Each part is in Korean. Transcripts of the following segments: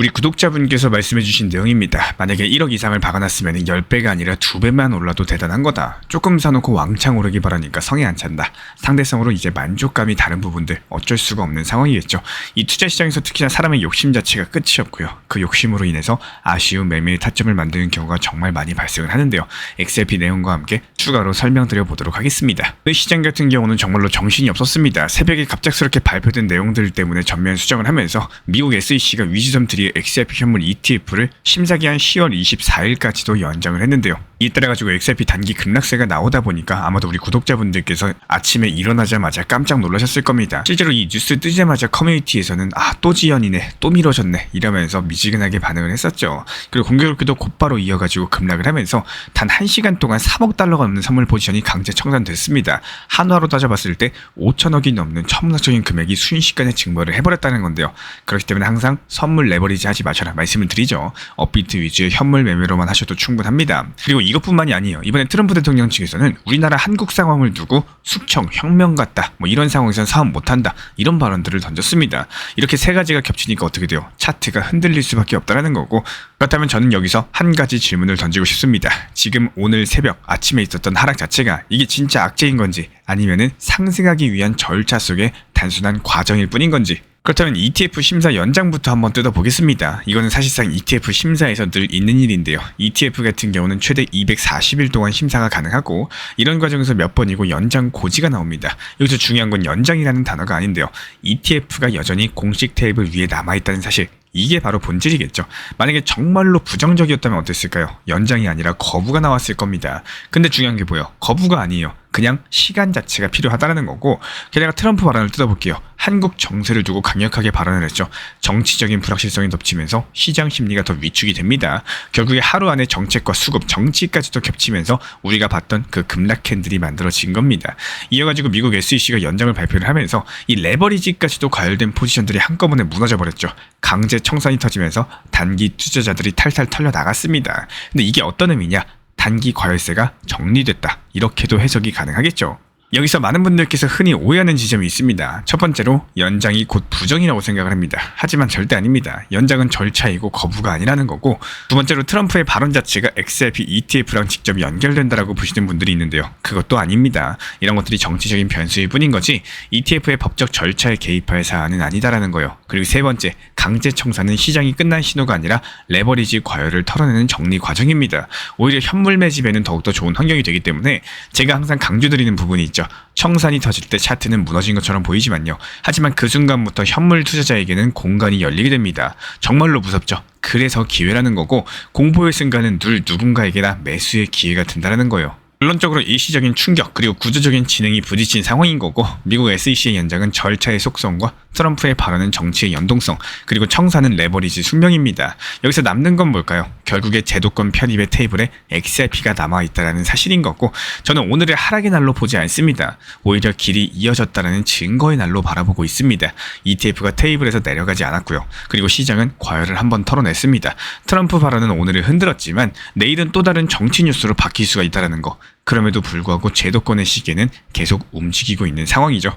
우리 구독자분께서 말씀해주신 내용입니다. 만약에 1억 이상을 박아놨으면 10배가 아니라 2배만 올라도 대단한 거다. 조금 사놓고 왕창 오르기 바라니까 성에 안 찬다. 상대성으로 이제 만족감이 다른 부분들 어쩔 수가 없는 상황이겠죠. 이 투자 시장에서 특히나 사람의 욕심 자체가 끝이 없고요. 그 욕심으로 인해서 아쉬운 매매의 타점을 만드는 경우가 정말 많이 발생을 하는데요. XRP 내용과 함께 추가로 설명드려 보도록 하겠습니다. 그 시장 같은 경우는 정말로 정신이 없었습니다. 새벽에 갑작스럽게 발표된 내용들 때문에 전면 수정을 하면서 미국 SEC가 위즈덤 트리의 XRP 현물 ETF를 심사기한 10월 24일까지도 연장을 했는데요. 이에 따라 가지고 XRP 단기 급락세가 나오다 보니까 아마도 우리 구독자분들께서 아침에 일어나자마자 깜짝 놀라셨을 겁니다. 실제로 이 뉴스 뜨자마자 커뮤니티에서는 또 지연이네, 또 미뤄졌네 이러면서 미지근하게 반응을 했었죠. 그리고 공교롭게도 곧바로 이어가지고 급락을 하면서 단 1시간 동안 3억 달러가 넘는 선물 포지션이 강제 청산됐습니다. 한화로 따져봤을 때 5천억이 넘는 천문학적인 금액이 순식간에 증발을 해버렸다는 건데요. 그렇기 때문에 항상 선물 레버리지 하지 마셔라 말씀을 드리죠. 업비트 위주의 현물 매매로만 하셔도 충분합니다. 그리고 이것뿐만이 아니에요. 이번에 트럼프 대통령 측에서는 우리나라 한국 상황을 두고 숙청, 혁명 같다, 이런 상황에선 사업 못한다 이런 발언들을 던졌습니다. 이렇게 세 가지가 겹치니까 어떻게 돼요? 차트가 흔들릴 수밖에 없다라는 거고, 그렇다면 저는 여기서 한 가지 질문을 던지고 싶습니다. 지금 오늘 새벽 아침에 있었던 하락 자체가 이게 진짜 악재인 건지 아니면은 상승하기 위한 절차 속의 단순한 과정일 뿐인 건지, 그렇다면 ETF 심사 연장부터 한번 뜯어보겠습니다. 이거는 사실상 ETF 심사에서 늘 있는 일인데요. ETF 같은 경우는 최대 240일 동안 심사가 가능하고 이런 과정에서 몇 번이고 연장 고지가 나옵니다. 여기서 중요한 건 연장이라는 단어가 아닌데요. ETF가 여전히 공식 테이블 위에 남아있다는 사실, 이게 바로 본질이겠죠. 만약에 정말로 부정적이었다면 어땠을까요? 연장이 아니라 거부가 나왔을 겁니다. 근데 중요한 게 뭐예요? 거부가 아니에요. 그냥 시간 자체가 필요하다는 거고, 게다가 트럼프 발언을 뜯어볼게요. 한국 정세를 두고 강력하게 발언을 했죠. 정치적인 불확실성이 덮치면서 시장 심리가 더 위축이 됩니다. 결국에 하루 안에 정책과 수급, 정치까지도 겹치면서 우리가 봤던 그 급락 캔들이 만들어진 겁니다. 이어가지고 미국 SEC가 연장을 발표를 하면서 이 레버리지까지도 과열된 포지션들이 한꺼번에 무너져 버렸죠. 강제 청산이 터지면서 단기 투자자들이 탈탈 털려 나갔습니다. 근데 이게 어떤 의미냐? 단기 과열세가 정리됐다, 이렇게도 해석이 가능하겠죠. 여기서 많은 분들께서 흔히 오해하는 지점이 있습니다. 첫 번째로 연장이 곧 부정이라고 생각을 합니다. 하지만 절대 아닙니다. 연장은 절차이고 거부가 아니라는 거고, 두 번째로 트럼프의 발언 자체가 XRP ETF랑 직접 연결된다라고 보시는 분들이 있는데요. 그것도 아닙니다. 이런 것들이 정치적인 변수일 뿐인 거지 ETF의 법적 절차에 개입할 사안은 아니다라는 거예요. 그리고 세 번째, 강제 청산은 시장이 끝난 신호가 아니라 레버리지 과열을 털어내는 정리 과정입니다. 오히려 현물 매집에는 더욱더 좋은 환경이 되기 때문에 제가 항상 강조드리는 부분이 있죠. 청산이 터질 때 차트는 무너진 것처럼 보이지만요. 하지만 그 순간부터 현물 투자자에게는 공간이 열리게 됩니다. 정말로 무섭죠. 그래서 기회라는 거고, 공포의 순간은 늘 누군가에게나 매수의 기회가 된다는 거예요. 결론적으로 일시적인 충격 그리고 구조적인 진행이 부딪힌 상황인 거고, 미국 SEC의 연장은 절차의 속성과 트럼프의 발언은 정치의 연동성, 그리고 청산은 레버리지 숙명입니다. 여기서 남는 건 뭘까요? 결국에 제도권 편입의 테이블에 XRP가 남아있다는 사실인 거고, 저는 오늘의 하락의 날로 보지 않습니다. 오히려 길이 이어졌다는 증거의 날로 바라보고 있습니다. ETF가 테이블에서 내려가지 않았고요. 그리고 시장은 과열을 한번 털어냈습니다. 트럼프 발언은 오늘을 흔들었지만 내일은 또 다른 정치 뉴스로 바뀔 수가 있다는 거. 그럼에도 불구하고 제도권의 시계는 계속 움직이고 있는 상황이죠.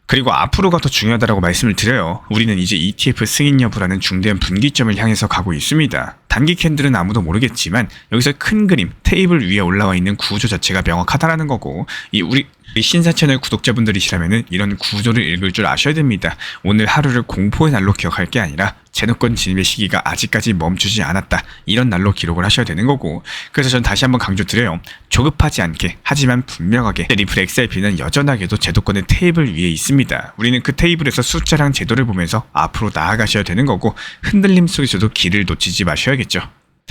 그리고 앞으로가 더 중요하다고 말씀을 드려요. 우리는 이제 ETF 승인 여부라는 중대한 분기점을 향해서 가고 있습니다. 단기 캔들은 아무도 모르겠지만 여기서 큰 그림, 테이블 위에 올라와 있는 구조 자체가 명확하다라는 거고, 우리 신사 채널 구독자분들이시라면 이런 구조를 읽을 줄 아셔야 됩니다. 오늘 하루를 공포의 날로 기억할 게 아니라 제도권 진입의 시기가 아직까지 멈추지 않았다, 이런 날로 기록을 하셔야 되는 거고, 그래서 전 다시 한번 강조드려요. 조급하지 않게, 하지만 분명하게 리플 XRP는 여전하게도 제도권의 테이블 위에 있습니다. 우리는 그 테이블에서 숫자랑 제도를 보면서 앞으로 나아가셔야 되는 거고, 흔들림 속에서도 길을 놓치지 마셔야겠죠.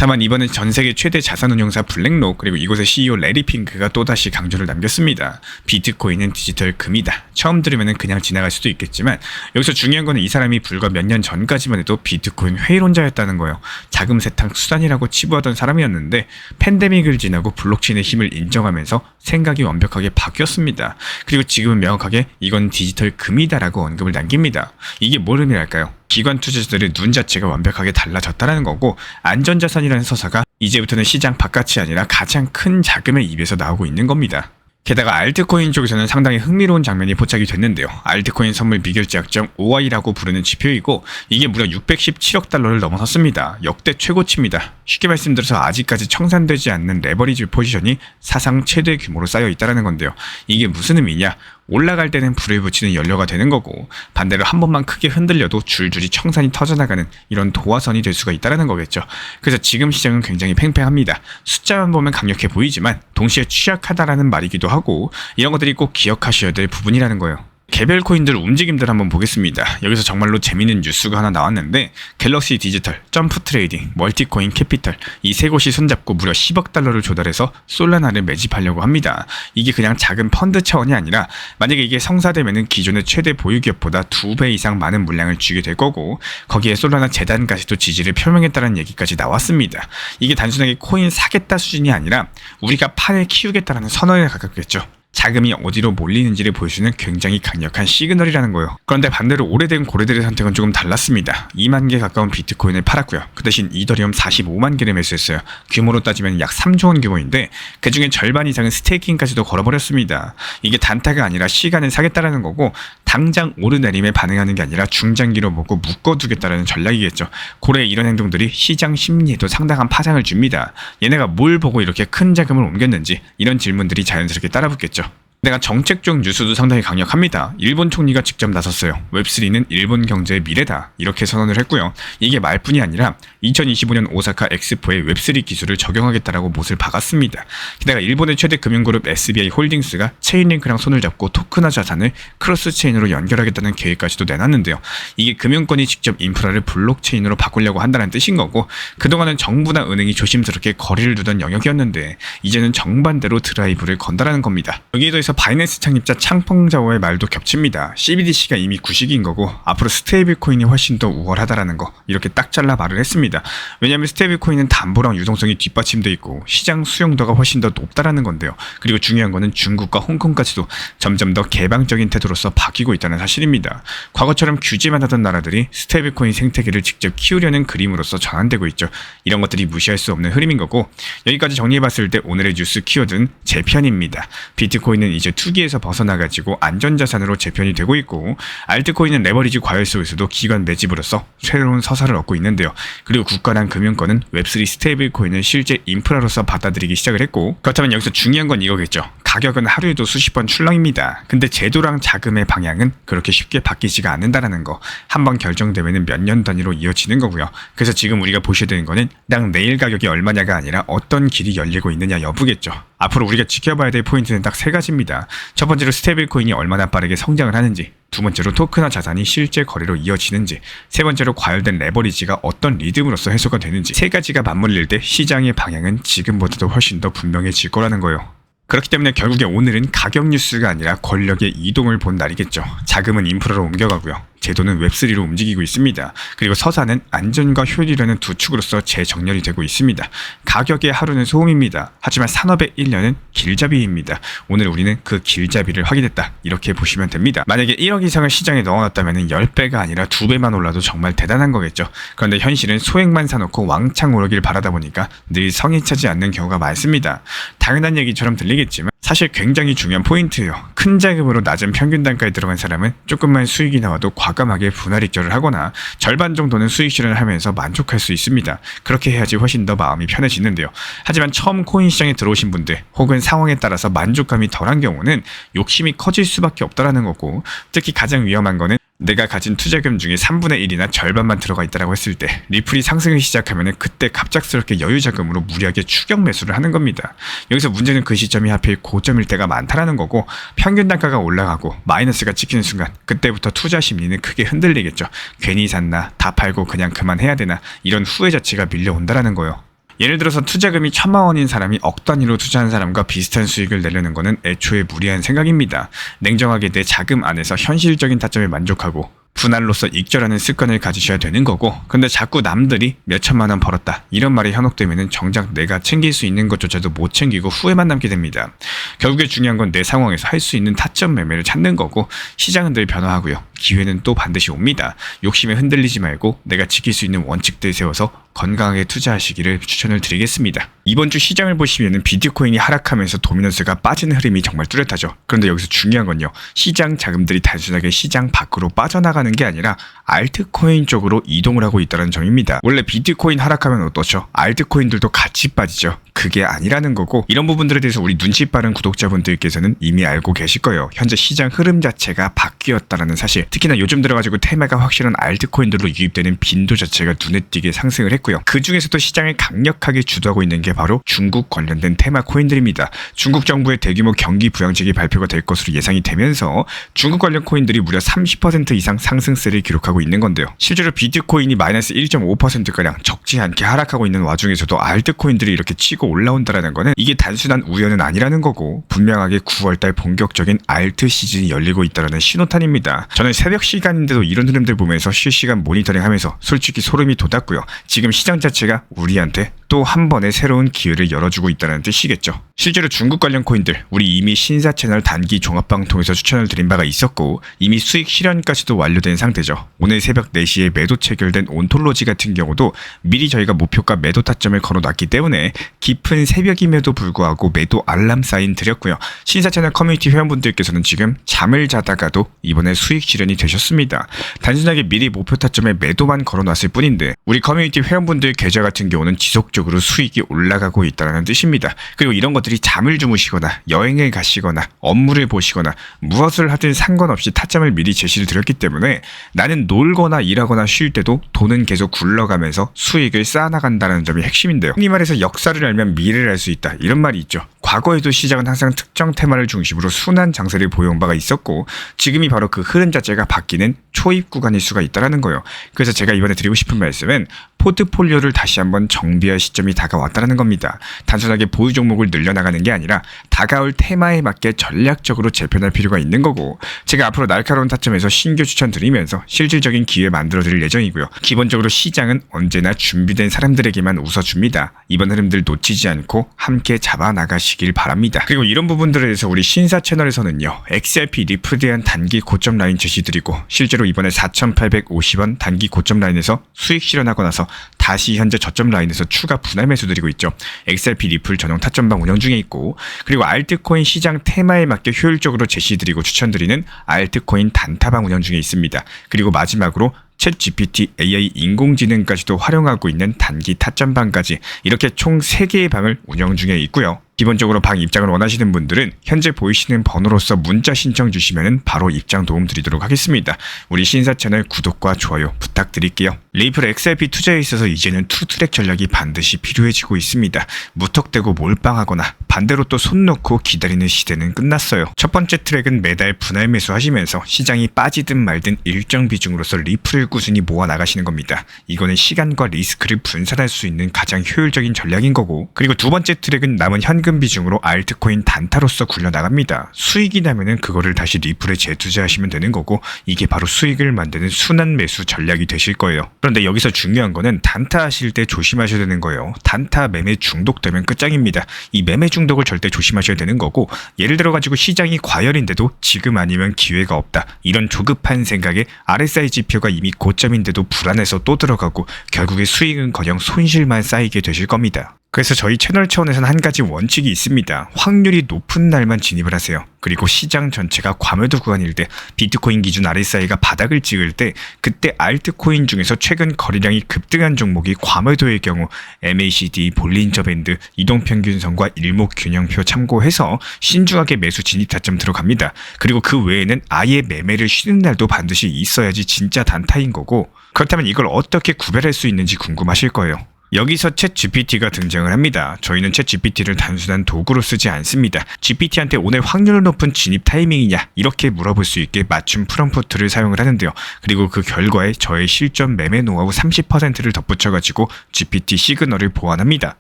다만 이번엔 전세계 최대 자산운용사 블랙록, 그리고 이곳의 CEO 레리 핑크가 또다시 강조를 남겼습니다. 비트코인은 디지털 금이다. 처음 들으면 그냥 지나갈 수도 있겠지만 여기서 중요한 거는 이 사람이 불과 몇 년 전까지만 해도 비트코인 회의론자였다는 거예요. 자금 세탁 수단이라고 치부하던 사람이었는데 팬데믹을 지나고 블록체인의 힘을 인정하면서 생각이 완벽하게 바뀌었습니다. 그리고 지금은 명확하게 이건 디지털 금이다라고 언급을 남깁니다. 이게 뭘 의미할까요? 기관 투자자들의 눈 자체가 완벽하게 달라졌다는 거고, 안전자산이라는 서사가 이제부터는 시장 바깥이 아니라 가장 큰 자금의 입에서 나오고 있는 겁니다. 게다가 알트코인 쪽에서는 상당히 흥미로운 장면이 포착이 됐는데요. 알트코인 선물 비결제약정 OI라고 부르는 지표이고 이게 무려 617억 달러를 넘어섰습니다. 역대 최고치입니다. 쉽게 말씀드려서 아직까지 청산되지 않는 레버리지 포지션이 사상 최대 규모로 쌓여 있다는 건데요. 이게 무슨 의미냐? 올라갈 때는 불을 붙이는 연료가 되는 거고 반대로 한 번만 크게 흔들려도 줄줄이 청산이 터져나가는 이런 도화선이 될 수가 있다는 거겠죠. 그래서 지금 시장은 굉장히 팽팽합니다. 숫자만 보면 강력해 보이지만 동시에 취약하다라는 말이기도 하고 이런 것들이 꼭 기억하셔야 될 부분이라는 거예요. 개별 코인들 움직임들 한번 보겠습니다. 여기서 정말로 재밌는 뉴스가 하나 나왔는데 갤럭시 디지털, 점프 트레이딩, 멀티코인 캐피털 이 세 곳이 손잡고 무려 10억 달러를 조달해서 솔라나를 매집하려고 합니다. 이게 그냥 작은 펀드 차원이 아니라 만약에 이게 성사되면은 기존의 최대 보유 기업보다 2배 이상 많은 물량을 쥐게 될 거고 거기에 솔라나 재단까지도 지지를 표명했다는 얘기까지 나왔습니다. 이게 단순하게 코인 사겠다 수준이 아니라 우리가 판을 키우겠다라는 선언에 가깝겠죠. 자금이 어디로 몰리는지를 보여주는 굉장히 강력한 시그널이라는 거예요. 그런데 반대로 오래된 고래들의 선택은 조금 달랐습니다. 2만 개 가까운 비트코인을 팔았고요. 그 대신 이더리움 45만 개를 매수했어요. 규모로 따지면 약 3조 원 규모인데 그 중에 절반 이상은 스테이킹까지도 걸어버렸습니다. 이게 단타가 아니라 시간을 사겠다라는 거고 당장 오르내림에 반응하는 게 아니라 중장기로 보고 묶어두겠다라는 전략이겠죠. 고래의 이런 행동들이 시장 심리에도 상당한 파장을 줍니다. 얘네가 뭘 보고 이렇게 큰 자금을 옮겼는지 이런 질문들이 자연스럽게 따라붙겠죠. 내가 정책적 뉴스도 상당히 강력합니다. 일본 총리가 직접 나섰어요. 웹3는 일본 경제의 미래다. 이렇게 선언을 했고요. 이게 말뿐이 아니라 2025년 오사카 엑스포에 웹3 기술을 적용하겠다라고 못을 박았습니다. 게다가 일본의 최대 금융그룹 SBI 홀딩스가 체인링크랑 손을 잡고 토크나 자산을 크로스 체인으로 연결하겠다는 계획까지도 내놨는데요. 이게 금융권이 직접 인프라를 블록체인으로 바꾸려고 한다는 뜻인 거고 그동안은 정부나 은행이 조심스럽게 거리를 두던 영역이었는데 이제는 정반대로 드라이브를 건다라는 겁니다. 여기에 더해서 바이낸스 창립자 창펑자오의 말도 겹칩니다. CBDC가 이미 구식인 거고 앞으로 스테이블 코인이 훨씬 더 우월하다라는 거 이렇게 딱 잘라 말을 했습니다. 왜냐하면 스테이블 코인은 담보랑 유동성이 뒷받침돼 있고 시장 수용도가 훨씬 더 높다라는 건데요. 그리고 중요한 거는 중국과 홍콩까지도 점점 더 개방적인 태도로서 바뀌고 있다는 사실입니다. 과거처럼 규제만 하던 나라들이 스테이블 코인 생태계를 직접 키우려는 그림으로서 전환되고 있죠. 이런 것들이 무시할 수 없는 흐름인 거고 여기까지 정리해봤을 때 오늘의 뉴스 키워드는 재편입니다. 비트코인은 이제 투기에서 벗어나가지고 안전자산으로 재편이 되고 있고 알트코인은 레버리지 과열 속에서도 기관 매집으로서 새로운 서사를 얻고 있는데요. 그리고 국가랑 금융권은 웹3 스테이블 코인을 실제 인프라로서 받아들이기 시작을 했고 그렇다면 여기서 중요한 건 이거겠죠. 가격은 하루에도 수십 번 출렁입니다. 근데 제도랑 자금의 방향은 그렇게 쉽게 바뀌지가 않는다라는 거. 한번 결정되면 몇 년 단위로 이어지는 거고요. 그래서 지금 우리가 보셔야 되는 거는 딱 내일 가격이 얼마냐가 아니라 어떤 길이 열리고 있느냐 여부겠죠. 앞으로 우리가 지켜봐야 될 포인트는 딱 세 가지입니다. 첫 번째로 스테이블 코인이 얼마나 빠르게 성장을 하는지, 두 번째로 토크나 자산이 실제 거래로 이어지는지, 세 번째로 과열된 레버리지가 어떤 리듬으로서 해소가 되는지, 세 가지가 맞물릴 때 시장의 방향은 지금보다도 훨씬 더 분명해질 거라는 거예요. 그렇기 때문에 결국에 오늘은 가격 뉴스가 아니라 권력의 이동을 본 날이겠죠. 자금은 인프라로 옮겨가고요. 제도는 웹3로 움직이고 있습니다. 그리고 서사는 안전과 효율이라는 두 축으로서 재정렬이 되고 있습니다. 가격의 하루는 소음입니다. 하지만 산업의 1년은 길잡이입니다. 오늘 우리는 그 길잡이를 확인했다. 이렇게 보시면 됩니다. 만약에 1억 이상을 시장에 넣어놨다면 10배가 아니라 2배만 올라도 정말 대단한 거겠죠. 그런데 현실은 소액만 사놓고 왕창 오르길 바라다 보니까 늘 성에 차지 않는 경우가 많습니다. 당연한 얘기처럼 들리겠지만 사실 굉장히 중요한 포인트예요. 큰 자금으로 낮은 평균 단가에 들어간 사람은 조금만 수익이 나와도 과감하게 분할 익절을 하거나 절반 정도는 수익 실현을 하면서 만족할 수 있습니다. 그렇게 해야지 훨씬 더 마음이 편해지는데요. 하지만 처음 코인 시장에 들어오신 분들 혹은 상황에 따라서 만족감이 덜한 경우는 욕심이 커질 수밖에 없다라는 거고 특히 가장 위험한 거는 내가 가진 투자금 중에 3분의 1이나 절반만 들어가 있다고 했을 때 리플이 상승을 시작하면 그때 갑작스럽게 여유 자금으로 무리하게 추격 매수를 하는 겁니다. 여기서 문제는 그 시점이 하필 고점일 때가 많다라는 거고 평균 단가가 올라가고 마이너스가 찍히는 순간 그때부터 투자 심리는 크게 흔들리겠죠. 괜히 샀나 다 팔고 그냥 그만해야 되나 이런 후회 자체가 밀려온다라는 거예요. 예를 들어서 투자금이 1,000만 원인 사람이 억 단위로 투자한 사람과 비슷한 수익을 내려는 것은 애초에 무리한 생각입니다. 냉정하게 내 자금 안에서 현실적인 타점에 만족하고 분할로서 익절하는 습관을 가지셔야 되는 거고, 근데 자꾸 남들이 몇 천만 원 벌었다 이런 말이 현혹되면은 정작 내가 챙길 수 있는 것조차도 못 챙기고 후회만 남게 됩니다. 결국에 중요한 건 내 상황에서 할 수 있는 타점 매매를 찾는 거고, 시장은 늘 변화하고요. 기회는 또 반드시 옵니다. 욕심에 흔들리지 말고 내가 지킬 수 있는 원칙들 세워서 건강하게 투자하시기를 추천을 드리겠습니다. 이번 주 시장을 보시면은 비트코인이 하락하면서 도미넌스가 빠지는 흐름이 정말 뚜렷하죠. 그런데 여기서 중요한 건요, 시장 자금들이 단순하게 시장 밖으로 빠져나가는 게 아니라 알트코인 쪽으로 이동을 하고 있다는 점입니다. 원래 비트코인 하락하면 어떻죠? 알트코인들도 같이 빠지죠. 그게 아니라는 거고, 이런 부분들에 대해서 우리 눈치 빠른 구독자분들께서는 이미 알고 계실 거예요. 현재 시장 흐름 자체가 바뀌었다는 사실. 특히나 요즘 들어가지고 테마가 확실한 알트코인들로 유입되는 빈도 자체가 눈에 띄게 상승을 했고요. 그 중에서도 시장을 강력하게 주도하고 있는 게 바로 중국 관련된 테마 코인들입니다. 중국 정부의 대규모 경기 부양책이 발표가 될 것으로 예상이 되면서 중국 관련 코인들이 무려 30% 이상 상승세를 기록하고 있는 건데요. 실제로 비트코인이 마이너스 1.5%가량 적지 않게 하락하고 있는 와중에서도 알트코인들이 이렇게 치고 올라온다라는 거는 이게 단순한 우연은 아니라는 거고, 분명하게 9월달 본격적인 알트 시즌이 열리고 있다는 신호탄입니다. 저는 새벽 시간인데도 이런 흐름들 보면서 실시간 모니터링하면서 솔직히 소름이 돋았고요. 지금 시장 자체가 우리한테 또 한 번의 새로운 기회를 열어주고 있다는 뜻이겠죠. 실제로 중국 관련 코인들, 우리 이미 신사 채널 단기 종합방통에서 추천을 드린 바가 있었고, 이미 수익 실현까지도 완료된 상태죠. 오늘 새벽 4시에 매도 체결된 온톨로지 같은 경우도 미리 저희가 목표가 매도 타점을 걸어놨기 때문에 깊은 새벽임에도 불구하고 매도 알람 사인 드렸고요. 신사 채널 커뮤니티 회원분들께서는 지금 잠을 자다가도 이번에 수익 실현이 되셨습니다. 단순하게 미리 목표 타점에 매도만 걸어놨을 뿐인데, 우리 커뮤니티 회원분들 계좌 같은 경우는 지속적으로 수익이 올라가고 있다는 뜻입니다. 그리고 이런 것들이 잠을 주무시거나 여행을 가시거나 업무를 보시거나 무엇을 하든 상관없이 타점을 미리 제시를 드렸기 때문에 나는 놀거나 일하거나 쉴 때도 돈은 계속 굴러가면서 수익을 쌓아나간다는 점이 핵심인데요. 흔히 말해서 역사를 알면 미래를 알 수 있다, 이런 말이 있죠. 과거에도 시장은 항상 특정 테마를 중심으로 순환 장세를 보여온 바가 있었고, 지금이 바로 그 흐름 자체가 바뀌는 초입 구간일 수가 있다는 거예요. 그래서 제가 이번에 드리고 싶은 말씀은 포트폴리오를 다시 한번 정비할 시점이 다가왔다는 겁니다. 단순하게 보유 종목을 늘려나가는 게 아니라 다가올 테마에 맞게 전략적으로 재편할 필요가 있는 거고, 제가 앞으로 날카로운 타점에서 신규 추천 드리면서 실질적인 기회 만들어 드릴 예정이고요. 기본적으로 시장은 언제나 준비된 사람들에게만 웃어줍니다. 이번 흐름들 놓치지 않고 함께 잡아나가시길 바랍니다. 그리고 이런 부분들에 대해서 우리 신사 채널에서는요, XRP 리플에 대한 단기 고점 라인 제시드리고, 실제로 이번에 4,850원 단기 고점 라인에서 수익 실현하고 나서 다시 현재 저점 라인에서 추가 분할 매수 드리고 있죠. XRP 리플 전용 타점방 운영 중에 있고, 그리고 알트코인 시장 테마에 맞게 효율적으로 제시드리고 추천드리는 알트코인 단타방 운영 중에 있습니다. 그리고 마지막으로 챗 GPT AI 인공지능까지도 활용하고 있는 단기 타점방까지, 이렇게 총 3개의 방을 운영 중에 있고요. 기본적으로 방 입장을 원하시는 분들은 현재 보이시는 번호로서 문자 신청 주시면 바로 입장 도움 드리도록 하겠습니다. 우리 신사 채널 구독과 좋아요 부탁드릴게요. 리플 XRP 투자에 있어서 이제는 투트랙 전략이 반드시 필요해지고 있습니다. 무턱대고 몰빵하거나 반대로 또 손 놓고 기다리는 시대는 끝났어요. 첫 번째 트랙은 매달 분할 매수하시면서 시장이 빠지든 말든 일정 비중으로서 리플을 꾸준히 모아 나가시는 겁니다. 이거는 시간과 리스크를 분산할 수 있는 가장 효율적인 전략인 거고, 그리고 두 번째 트랙은 남은 현금 비중으로 알트코인 단타로서 굴려나갑니다. 수익이 나면은 그거를 다시 리플에 재투자하시면 되는 거고, 이게 바로 수익을 만드는 순환 매수 전략이 되실 거예요. 그런데 여기서 중요한 거는 단타 하실 때 조심하셔야 되는 거예요. 단타 매매 중독되면 끝장입니다. 이 매매 중독을 절대 조심하셔야 되는 거고, 예를 들어 가지고 시장이 과열인데도 지금 아니면 기회가 없다, 이런 조급한 생각에 RSI 지표가 이미 고점인데도 불안해서 또 들어가고 결국에 수익은커녕 손실만 쌓이게 되실 겁니다. 그래서 저희 채널 차원에서는 한 가지 원칙이 있습니다. 확률이 높은 날만 진입을 하세요. 그리고 시장 전체가 과매도 구간일 때, 비트코인 기준 RSI가 바닥을 찍을 때, 그때 알트코인 중에서 최근 거래량이 급등한 종목이 과매도의 경우 MACD, 볼린저 밴드, 이동평균선과 일목균형표 참고해서 신중하게 매수 진입 타점 들어갑니다. 그리고 그 외에는 아예 매매를 쉬는 날도 반드시 있어야지 진짜 단타인 거고, 그렇다면 이걸 어떻게 구별할 수 있는지 궁금하실 거예요. 여기서 챗 GPT가 등장을 합니다. 저희는 챗 GPT를 단순한 도구로 쓰지 않습니다. GPT한테 오늘 확률 높은 진입 타이밍이냐, 이렇게 물어볼 수 있게 맞춤 프롬프트를 사용을 하는데요. 그리고 그 결과에 저의 실전 매매 노하우 30%를 덧붙여가지고 GPT 시그널을 보완합니다.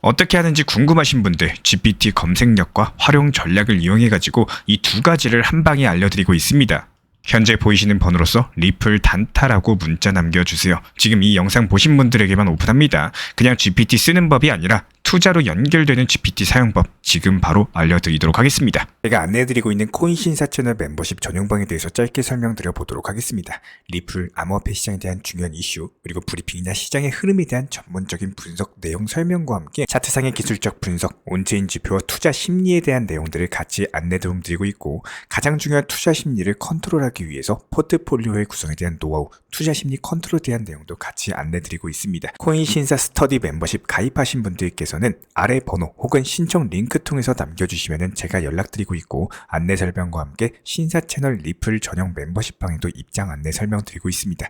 어떻게 하는지 궁금하신 분들, GPT 검색력과 활용 전략을 이용해가지고 이 두 가지를 한 방에 알려드리고 있습니다. 현재 보이시는 번호로서 리플 단타라고 문자 남겨주세요. 지금 이 영상 보신 분들에게만 오픈합니다. 그냥 GPT 쓰는 법이 아니라 투자로 연결되는 GPT 사용법 지금 바로 알려드리도록 하겠습니다. 제가 안내해드리고 있는 코인 신사 채널 멤버십 전용방에 대해서 짧게 설명드려 보도록 하겠습니다. 리플, 암호화폐 시장에 대한 중요한 이슈, 그리고 브리핑이나 시장의 흐름에 대한 전문적인 분석 내용 설명과 함께 차트상의 기술적 분석, 온체인 지표와 투자 심리에 대한 내용들을 같이 안내 도움드리고 있고, 가장 중요한 투자 심리를 컨트롤하기 위해서 포트폴리오의 구성에 대한 노하우, 투자 심리 컨트롤에 대한 내용도 같이 안내드리고 있습니다. 코인 신사 스터디 멤버십 가입하신 분들께서는 아래 번호 혹은 신청 링크 통해서 남겨주시면 제가 연락드리고 있고, 안내 설명과 함께 신사 채널 리플 전용 멤버십 방에도 입장 안내 설명드리고 있습니다.